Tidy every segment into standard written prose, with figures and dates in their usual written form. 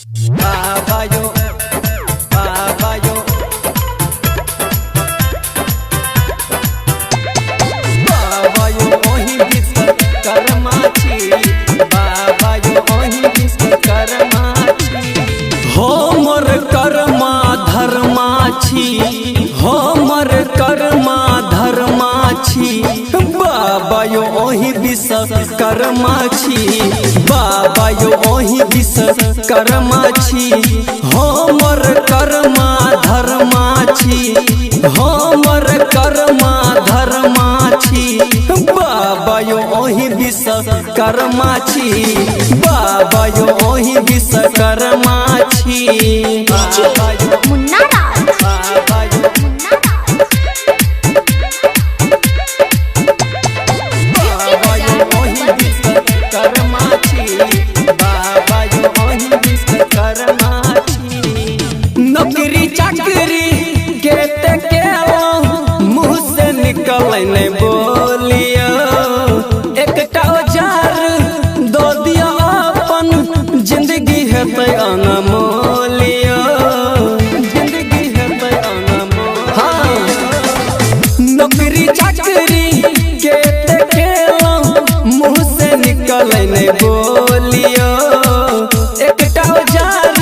बाबा यो बाबा यो बाबा यो ओही विश्वकर्मा छी बाबा यो ओही विश्वकर्मा छी हमर कर्मा धर्मा छी हमर कर्मा धर्मा छी बाबा यो ओही विश्वकर्मा छी बाबा यो ओही विश्वकर्मा छी हमर कर्मा धर्मा छी हमर कर्मा धर्मा छी बाबा यो ओही विश्वकर्मा छी बाबा यो ओही विश्वकर्मा छी बाबा यो मुन्ना राज बाबा यो बाबा यो ओही विश्वकर्मा छी बाबा यो ओही विश्वकर्मा छी नौकरी चाकरी केते केलो मुँह से निकले नहीं बोलियो एकटा औजार दो दिया अपन जिंदगी हेतै अनमोलियो जिंदगी हेतै अनमोल हाँ नौकरी चाकरी केते केलो मुँह से निकले नहीं बोलियो एकटा औजार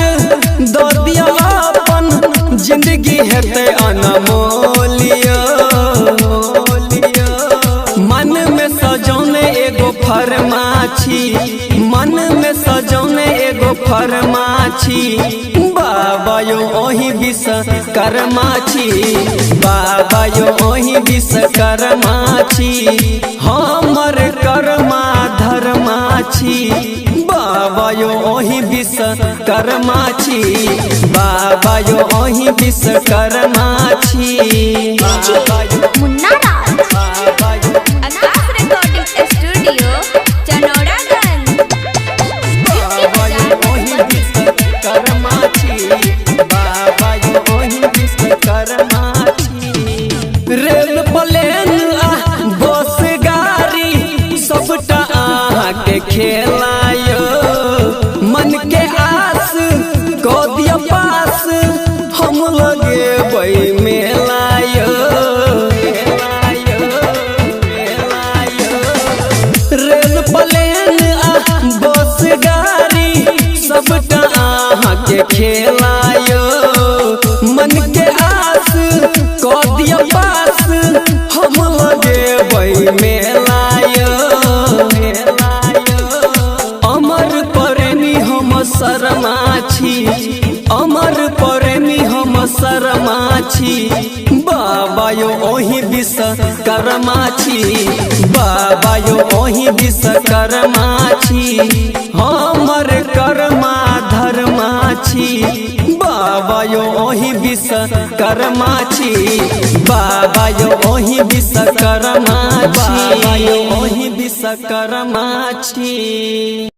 दो दिया अपन जिंदगी हेतै अनमोलियो मन में सजौने एगो फरमाछी मन में सजौने एगो फरमाछी बाबा यो ओही विश्वकर्मा छी बाबा यो ओही विश्वकर्मा छी हमर कर्मा धर्मा छी बाबा यो ओही विश्वकर्मा छी बाबा यो ओही विश्वकर्मा छी बाबा यो मुन्ना राज बाबा यो आकाश रिकॉर्डिंग स्टूडियो चनौड़ागंज बाबा यो ओही विश्वकर्मा छी बाबा यो ओही विश्वकर्मा छी रेल प्लेन आ बस गाड़ी सबटा अहाँ के खेलायो मन के आस कऽ दिया पास हम लगेबै मेलायो रेल प्लेन आ बस गाड़ी सबटा अहाँ के खेलायो मन के आस कऽ दिया पास हम लगेबै मेलायो अमर प्रेमी हम शर्मा छी अमर प्रेमी हम शर्मा छी बाबा यो ओही विश्वकर्मा छी बाबा यो ओही विश्वकर्मा छी हमर कर्मा धर्मा छी बाबा यो ओही विश्वकर्मा छी बाबा यो ओही विश्वकर्मा छी बाबा यो ओही विश्वकर्मा छी।